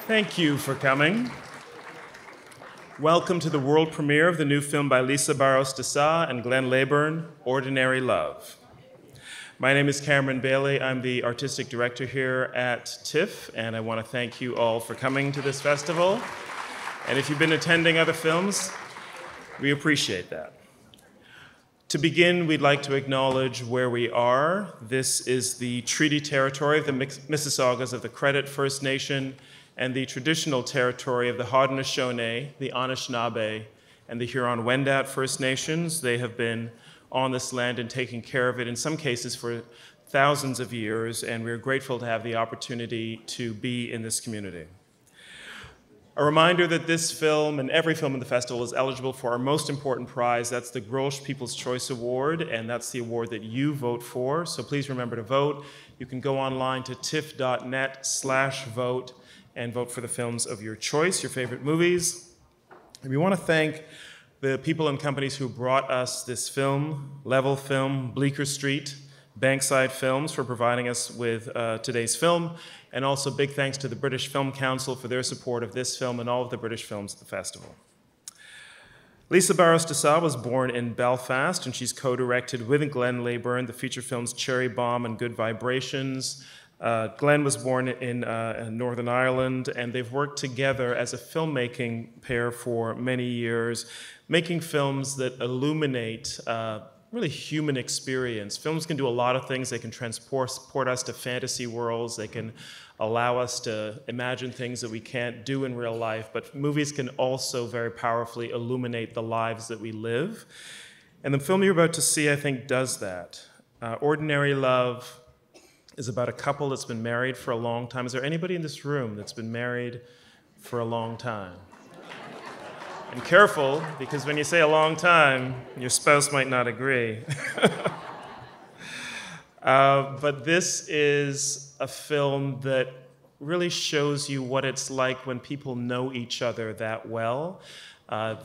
Thank you for coming. Welcome to the world premiere of the new film by Burrows De Sol and Glenna Owen, Ordinary Love. My name is Cameron Bailey. I'm the artistic director here at TIFF, and I want to thank you all for coming to this festival. And if you've been attending other films, we appreciate that. To begin, we'd like to acknowledge where we are. This is the treaty territory of the Mississaugas of the Credit First Nation and the traditional territory of the Haudenosaunee, the Anishinaabe, and the Huron-Wendat First Nations. They have been on this land and taking care of it, in some cases for thousands of years, and we're grateful to have the opportunity to be in this community. A reminder that this film and every film in the festival is eligible for our most important prize. That's the Grosh People's Choice Award, and that's the award that you vote for. So please remember to vote. You can go online to tiff.net/vote and vote for the films of your choice, your favorite movies. And we want to thank the people and companies who brought us this film, Level Film, Bleecker Street, Bankside Films for providing us with today's film, and also big thanks to the British Film Council for their support of this film and all of the British films at the festival. Burrows De Sol was born in Belfast, and she's co-directed with Glenna Owen the feature films Cherry Bomb and Good Vibrations. Glenn was born in Northern Ireland, and they've worked together as a filmmaking pair for many years, making films that illuminate really human experience. Films can do a lot of things. They can transport us to fantasy worlds. They can allow us to imagine things that we can't do in real life. But movies can also very powerfully illuminate the lives that we live. And the film you're about to see, I think, does that. Ordinary Love is about a couple that's been married for a long time. Is there anybody in this room that's been married for a long time? And careful, because when you say a long time, your spouse might not agree. But this is a film that really shows you what it's like when people know each other that well.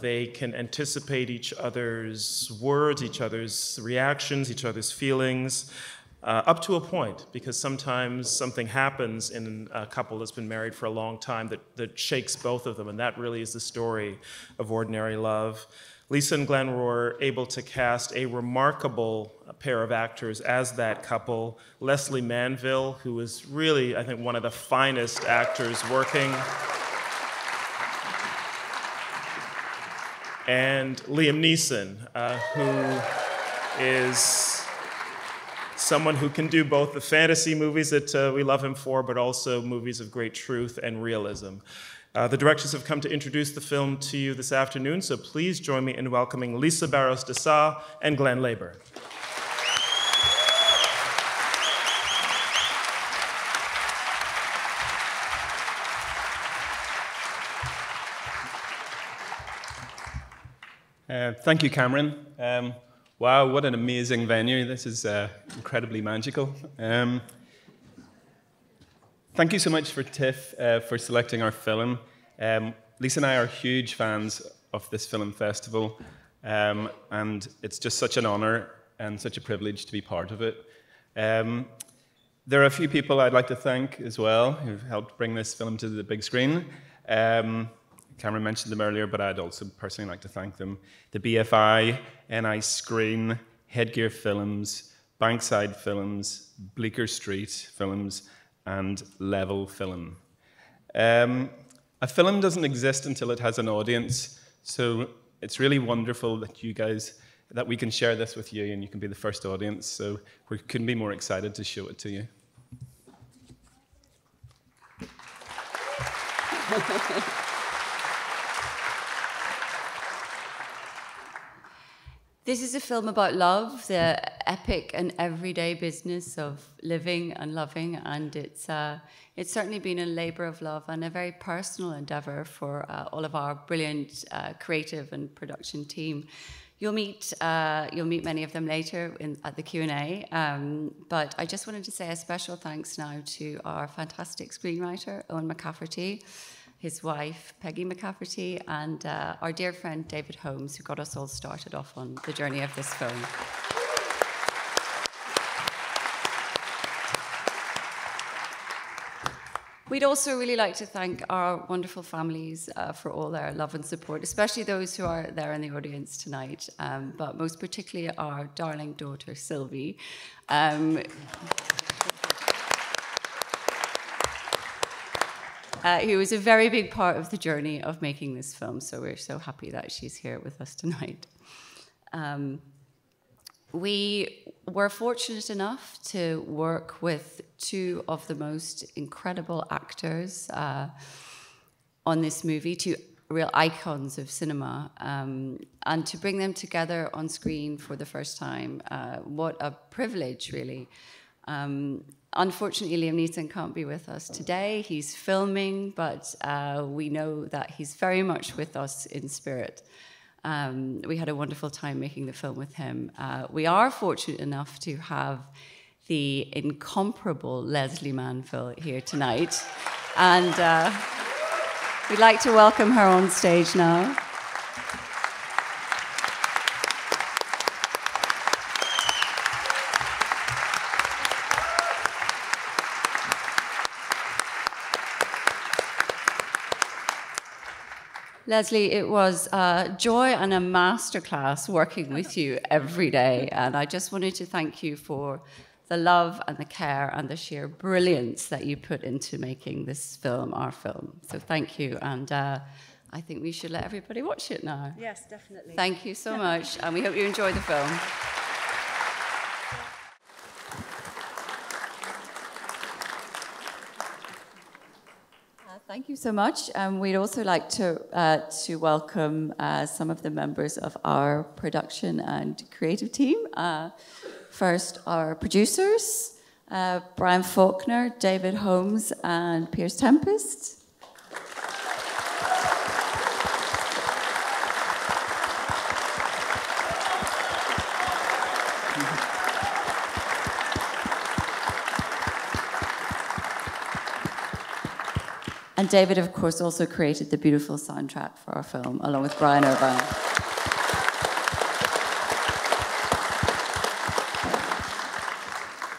They can anticipate each other's words, each other's reactions, each other's feelings, up to a point, because sometimes something happens in a couple that's been married for a long time that shakes both of them, and that really is the story of Ordinary Love. Lisa and Glenn were able to cast a remarkable pair of actors as that couple. Lesley Manville, who is really, I think, one of the finest actors working, and Liam Neeson, who is someone who can do both the fantasy movies that we love him for, but also movies of great truth and realism. The directors have come to introduce the film to you this afternoon, so please join me in welcoming Burrows De Sol and Glenna Owen. Thank you, Cameron. Wow, what an amazing venue. This is incredibly magical. Thank you so much for TIFF for selecting our film. Lisa and I are huge fans of this film festival, and it's just such an honor and such a privilege to be part of it. There are a few people I'd like to thank as well who've helped bring this film to the big screen. Cameron mentioned them earlier, but I'd also personally like to thank them. The BFI, NI Screen, Headgear Films, Bankside Films, Bleecker Street Films, and Level Film. A film doesn't exist until it has an audience, so it's really wonderful that that we can share this with you and you can be the first audience, so we couldn't be more excited to show it to you. This is a film about love, the epic and everyday business of living and loving, and it's certainly been a labour of love and a very personal endeavour for all of our brilliant creative and production team. You'll meet many of them later at the Q&A, but I just wanted to say a special thanks now to our fantastic screenwriter, Owen McCafferty, his wife, Peggy McCafferty, and our dear friend, David Holmes, who got us all started off on the journey of this film. We'd also really like to thank our wonderful families for all their love and support, especially those who are there in the audience tonight, but most particularly our darling daughter, Sylvie. Who was a very big part of the journey of making this film, so we're so happy that she's here with us tonight. We were fortunate enough to work with two of the most incredible actors on this movie, two real icons of cinema, and to bring them together on screen for the first time. What a privilege, really. Unfortunately, Liam Neeson can't be with us today. He's filming, but we know that he's very much with us in spirit. We had a wonderful time making the film with him. We are fortunate enough to have the incomparable Lesley Manville here tonight. And we'd like to welcome her on stage now. Lesley, it was a joy and a masterclass working with you every day. And I just wanted to thank you for the love and the care and the sheer brilliance that you put into making this film, our film. So thank you. And I think we should let everybody watch it now. Yes, definitely. Thank you so much. And we hope you enjoy the film. Thank you so much. We'd also like to welcome some of the members of our production and creative team. First, our producers, Brian Faulkner, David Holmes, and Piers Tempest. And David, of course, also created the beautiful soundtrack for our film, along with Brian Irvine.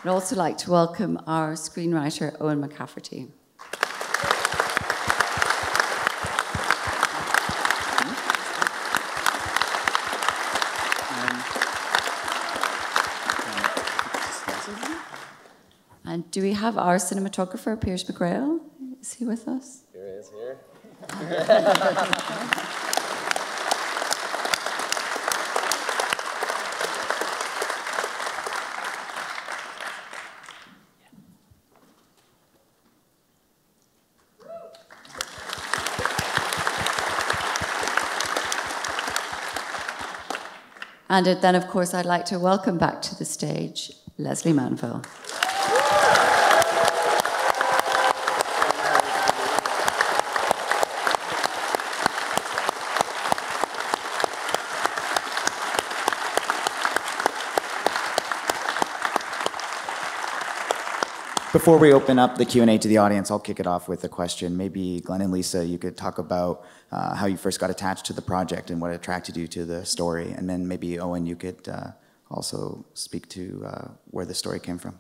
I'd also like to welcome our screenwriter, Owen McCafferty. And do we have our cinematographer, Piers McGrail? Is he with us? Here he is, here. And then, of course, I'd like to welcome back to the stage Lesley Manville. Before we open up the Q&A to the audience, I'll kick it off with a question. Maybe Glenn and Lisa, you could talk about how you first got attached to the project and what attracted you to the story. And then maybe, Owen, you could also speak to where the story came from.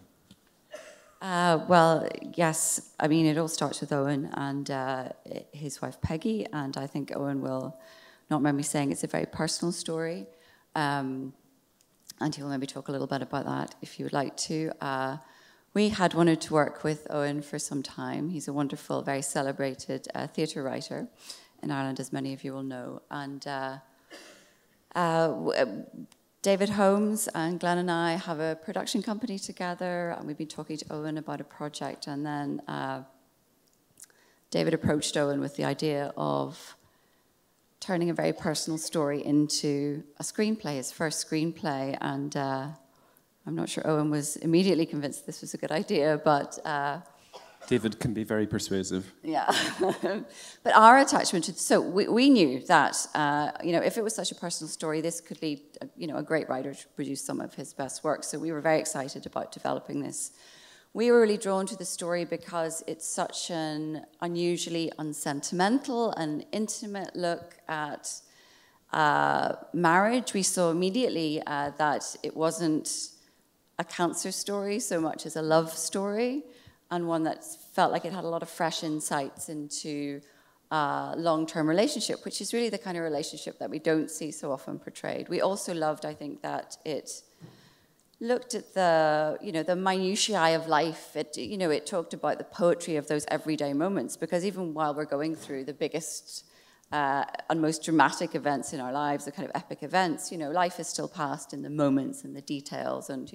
Well, yes. I mean, it all starts with Owen and his wife, Peggy. And I think Owen will not mind me saying it's a very personal story. And he'll maybe talk a little bit about that if you would like to. We had wanted to work with Owen for some time. He's a wonderful, very celebrated theatre writer in Ireland, as many of you will know. And David Holmes and Glenn and I have a production company together, and we've been talking to Owen about a project. And then David approached Owen with the idea of turning a very personal story into a screenplay, his first screenplay. And I'm not sure Owen was immediately convinced this was a good idea, but... David can be very persuasive. Yeah. But our attachment to... So we knew that, if it was such a personal story, this could lead, a great writer to produce some of his best work. So we were very excited about developing this. We were really drawn to the story because it's such an unusually unsentimental and intimate look at marriage. We saw immediately that it wasn't a cancer story so much as a love story. and one that felt like it had a lot of fresh insights into long-term relationship, which is really the kind of relationship that we don't see so often portrayed. We also loved, I think, that it looked at the minutiae of life. It talked about the poetry of those everyday moments, because even while we're going through the biggest and most dramatic events in our lives, the kind of epic events, life is still passed in the moments and the details, and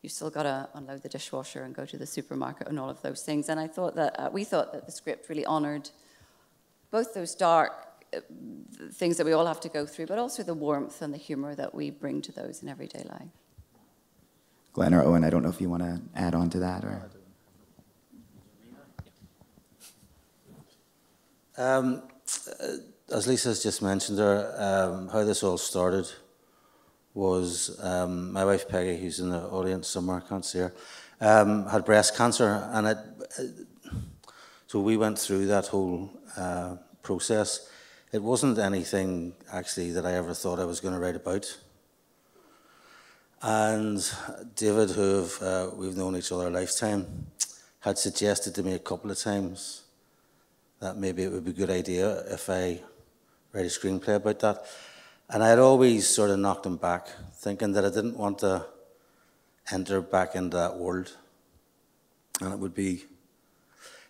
you've still got to unload the dishwasher and go to the supermarket and all of those things. And I thought that we thought that the script really honored both those dark things that we all have to go through, but also the warmth and the humor that we bring to those in everyday life. Glenn or Owen, I don't know if you want to add on to that, or... As Lisa's just mentioned there, how this all started was my wife Peggy, who's in the audience somewhere, I can't see her, had breast cancer, and so we went through that whole process. It wasn't anything actually that I ever thought I was going to write about. And David, who we've known each other a lifetime, had suggested to me a couple of times that maybe it would be a good idea if I write a screenplay about that. And I had always sort of knocked him back, thinking that I didn't want to enter back into that world. And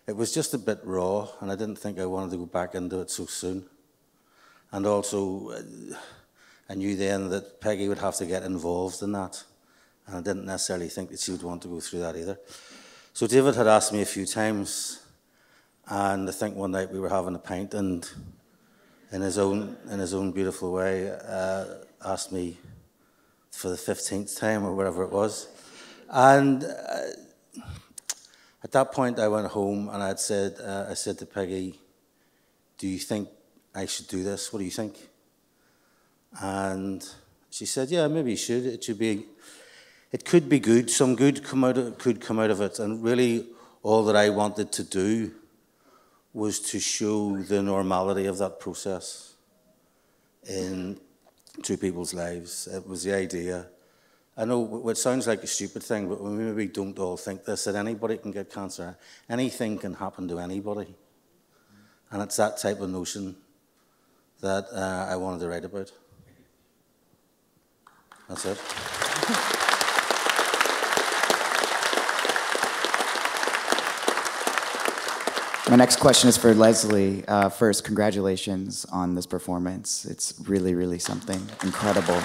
it was just a bit raw, and I didn't think I wanted to go back into it so soon. And also, I knew then that Peggy would have to get involved in that, and I didn't necessarily think that she would want to go through that either. So David had asked me a few times, and I think one night we were having a pint, and in his own beautiful way, asked me for the 15th time or whatever it was. And at that point, I went home and I said to Peggy, "Do you think I should do this? What do you think?" And she said, "Yeah, maybe you should. It could be good. Some good could come out of it." And really, all that I wanted to do was to show the normality of that process in two people's lives. It was the idea. I know it sounds like a stupid thing, but we maybe don't all think this, that anybody can get cancer. Anything can happen to anybody. And it's that type of notion that I wanted to write about. That's it. My next question is for Lesley. First, congratulations on this performance. It's really, really something incredible.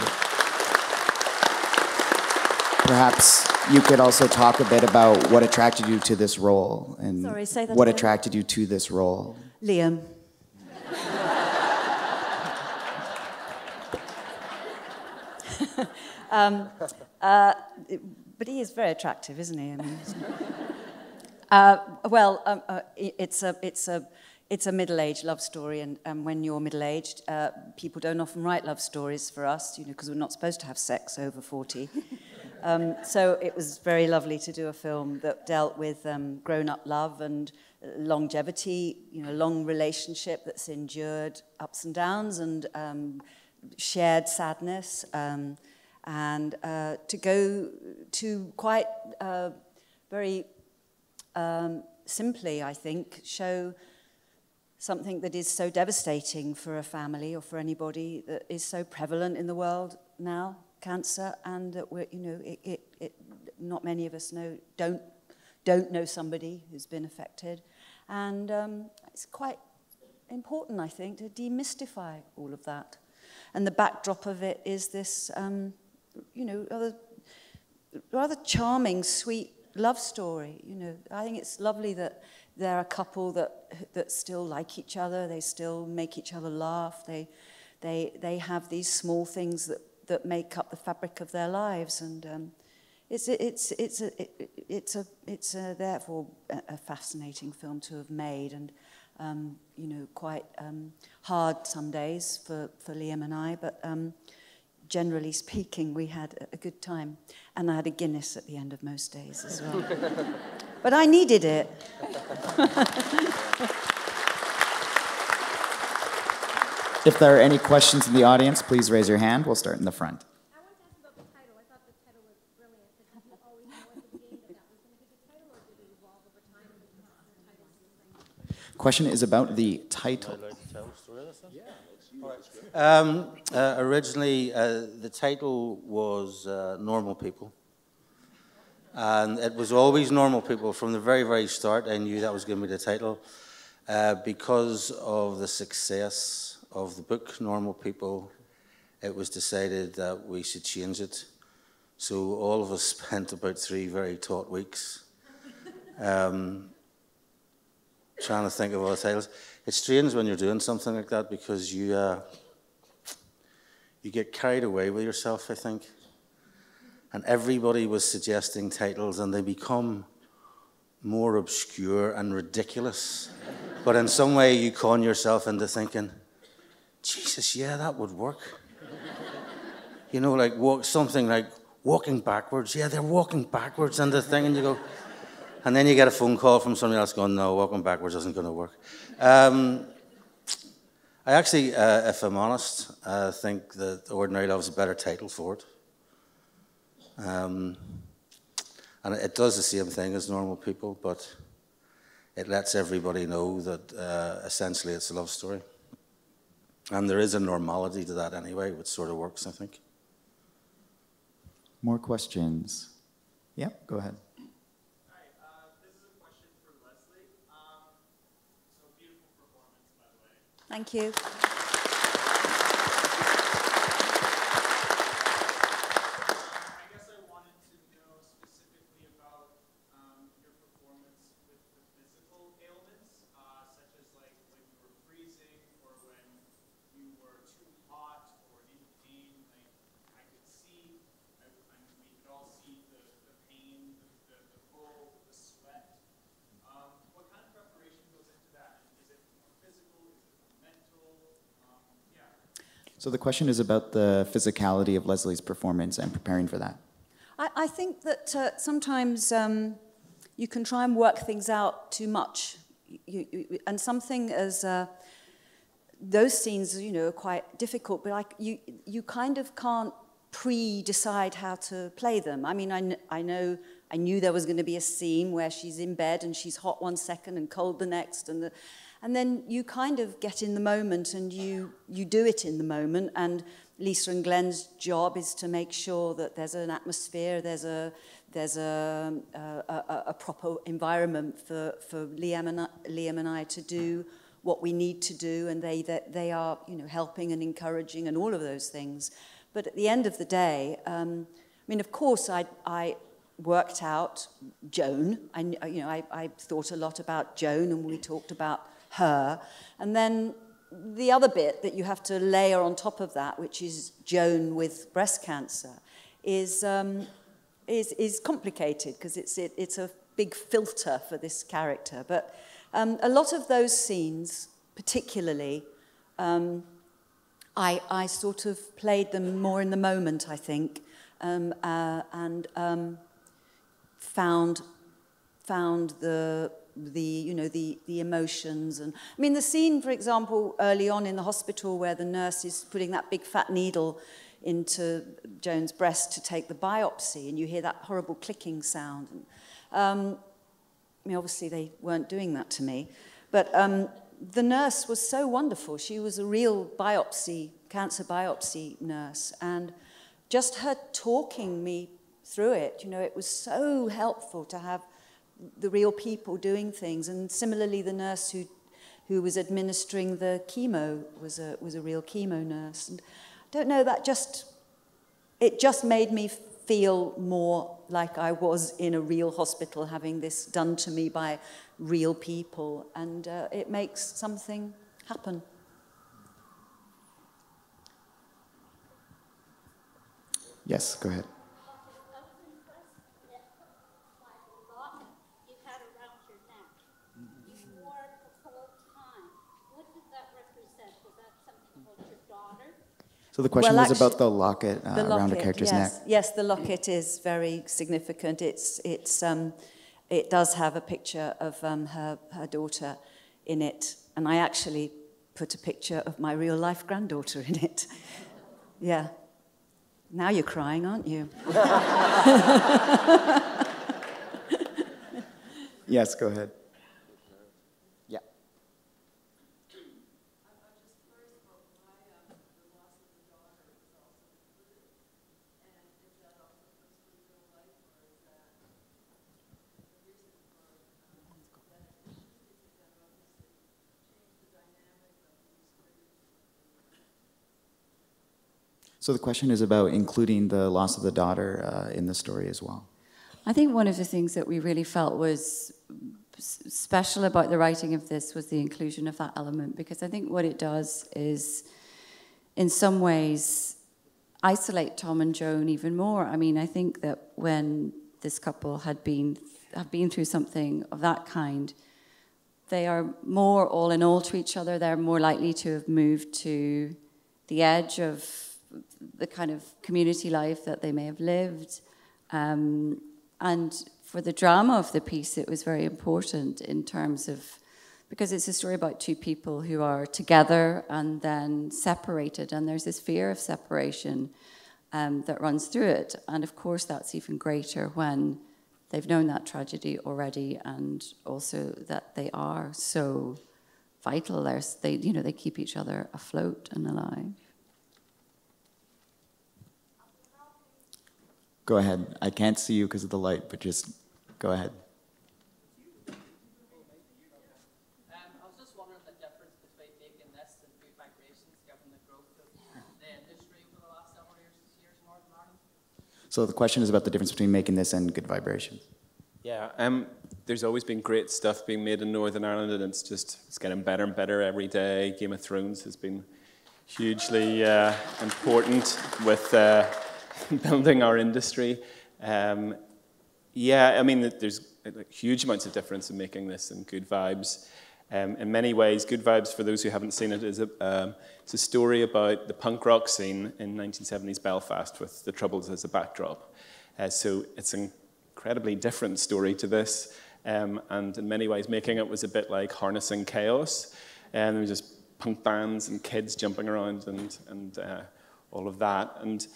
Perhaps you could also talk a bit about what attracted you to this role, and Sorry, say that what again. attracted you to this role. Liam. But he is very attractive, isn't he? I mean, it's a middle-aged love story, and when you're middle-aged, people don't often write love stories for us, because we're not supposed to have sex over 40. So it was very lovely to do a film that dealt with grown-up love and longevity, long relationship that's endured ups and downs, and shared sadness, and to go to quite very simply, I think, show something that is so devastating for a family or for anybody, that is so prevalent in the world now, cancer, and that we're, not many of us don't know somebody who's been affected, and it's quite important, I think, to demystify all of that. And the backdrop of it is this, rather charming, sweet love story. I think it's lovely that they're a couple that still like each other. They still make each other laugh. They have these small things that make up the fabric of their lives, and it's therefore a fascinating film to have made, and quite hard some days for Liam and I, but generally speaking, we had a good time. And I had a Guinness at the end of most days as well. But I needed it. If there are any questions in the audience, please raise your hand. We'll start in the front. I want to ask about the title. I thought the title was brilliant. Did you always know at the beginning that was going to be the title, or did it evolve Question is about the title. Originally, the title was Normal People. And it was always Normal People. From the very, very start, I knew that was going to be the title. Because of the success of the book, Normal People, it was decided that we should change it. So all of us spent about 3 very taut weeks trying to think of other titles. It's strange when you're doing something like that because you get carried away with yourself, I think. And everybody was suggesting titles and they become more obscure and ridiculous. But in some way you con yourself into thinking, Jesus, yeah, that would work. You know, like something like walking backwards. Yeah, they're walking backwards and the thing, and you go, and then you get a phone call from somebody else going, no, walking backwards isn't going to work. I actually, if I'm honest, think that Ordinary Love's a better title for it. And it does the same thing as Normal People, but it lets everybody know that essentially it's a love story. And there is a normality to that anyway, which sort of works, I think. More questions? Yeah, go ahead. Hi, this is a question for Lesley. So beautiful performance, by the way. Thank you. I guess I wanted to know specifically about your performance with the physical ailments, such as like when you were freezing or when you were too hot or in pain. Like I could see, we could all see the pain, the pull, the sweat. What kind of preparation goes into that? Is it more physical? Is it more mental? Yeah. So the question is about the physicality of Lesley's performance and preparing for that. I think that sometimes you can try and work things out too much. And something as those scenes, you know, are quite difficult, but like you kind of can't pre-decide how to play them. I mean, I knew there was going to be a scene where she's in bed and she's hot one second and cold the next, and then you kind of get in the moment and you do it in the moment. And Lisa and Glenn's job is to make sure that there's an atmosphere, there's a proper environment for Liam and I to do what we need to do, and they are, you know, helping and encouraging and all of those things. But at the end of the day, I mean, of course, I worked out Joan. I thought a lot about Joan, and we talked about her. And then the other bit that you have to layer on top of that, which is Joan with breast cancer, is complicated because it's a big filter for this character. But a lot of those scenes, particularly, I sort of played them more in the moment, I think, and found the emotions. And I mean, the scene, for example, early on in the hospital where the nurse is putting that big fat needle into Joan's breast to take the biopsy, and you hear that horrible clicking sound. I mean, obviously they weren't doing that to me, but the nurse was so wonderful. She was a real cancer biopsy nurse, and just her talking me through it, you know, it was so helpful to have the real people doing things. And similarly, the nurse who was administering the chemo was a real chemo nurse. And I don't know, it just made me feel more like I was in a real hospital having this done to me by real people, and it makes something happen. Yes, go ahead. So the question was about the locket around a character's neck. Yes, the locket is very significant. It does have a picture of her daughter in it, and I actually put a picture of my real-life granddaughter in it. Yeah. Now you're crying, aren't you? Yes, go ahead. Yeah. So the question is about including the loss of the daughter in the story as well. I think one of the things that we really felt was special about the writing of this was the inclusion of that element, because I think what it does is, in some ways, isolate Tom and Joan even more. I mean, I think that when this couple have been through something of that kind, they are more all in all to each other. They're more likely to have moved to the edge of the kind of community life that they may have lived. And for the drama of the piece, it was very important in terms of, because it's a story about two people who are together and then separated, and there's this fear of separation that runs through it. And of course, that's even greater when they've known that tragedy already, and also that they are so vital. They keep each other afloat and alive. Go ahead. I can't see you because of the light, but just go ahead. I was just wondering the difference between making this and Good Vibrations, given the growth of the industry over the last several years in Northern Ireland. So the question is about the difference between making this and Good Vibrations. Yeah, there's always been great stuff being made in Northern Ireland, and it's getting better and better every day. Game of Thrones has been hugely important with building our industry. Yeah, I mean, there's huge amounts of difference in making this and Good Vibes. In many ways, Good Vibes, for those who haven't seen it, it's a story about the punk rock scene in 1970s Belfast with the Troubles as a backdrop. So it's an incredibly different story to this, and in many ways, making it was a bit like harnessing chaos. And there was just punk bands and kids jumping around and all of that. And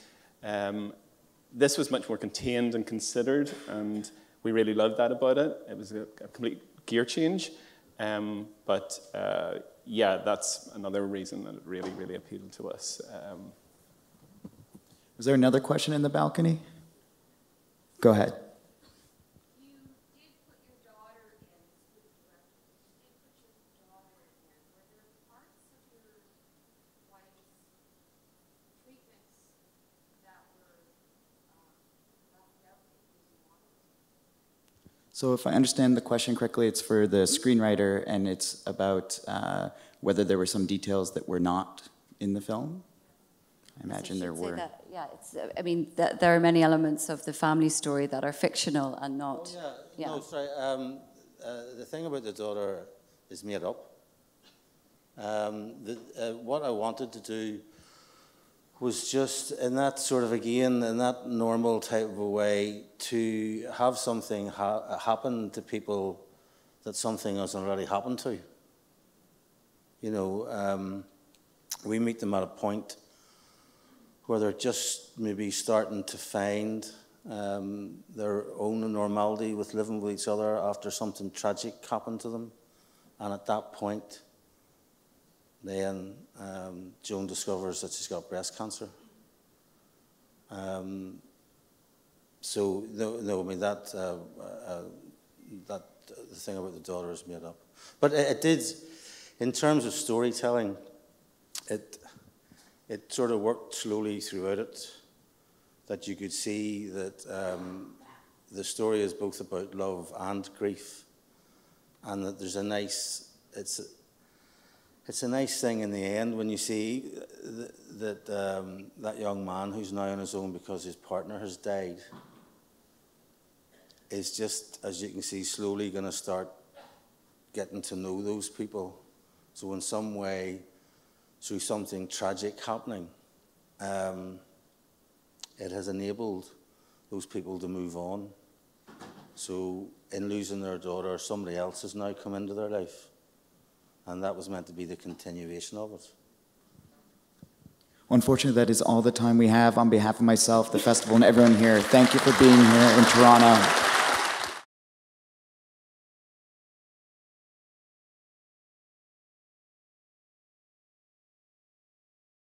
this was much more contained and considered, and we really loved that about it. It was a complete gear change, but yeah, that's another reason that it really, really appealed to us. Was there another question in the balcony? Go ahead. So if I understand the question correctly, it's for the screenwriter, and it's about whether there were some details that were not in the film. I imagine there were. I mean, there are many elements of the family story that are fictional and not. Oh, yeah. No, sorry. The thing about the daughter is made up. What I wanted to do was just in that sort of, again, in that normal type of a way, to have something happen to people that something has already happened to. You know, we meet them at a point where they're just maybe starting to find their own normality with living with each other after something tragic happened to them. And at that point, then Joan discovers that she's got breast cancer. So no, I mean that the thing about the daughter is made up. But it did, in terms of storytelling, it sort of worked slowly throughout it. That you could see that the story is both about love and grief, and that there's a nice It's a nice thing in the end when you see that young man who's now on his own because his partner has died is just, as you can see, slowly going to start getting to know those people. So in some way, through something tragic happening, it has enabled those people to move on. So in losing their daughter, somebody else has now come into their life. And that was meant to be the continuation of it. Unfortunately, that is all the time we have. On behalf of myself, the festival, and everyone here, thank you for being here in Toronto.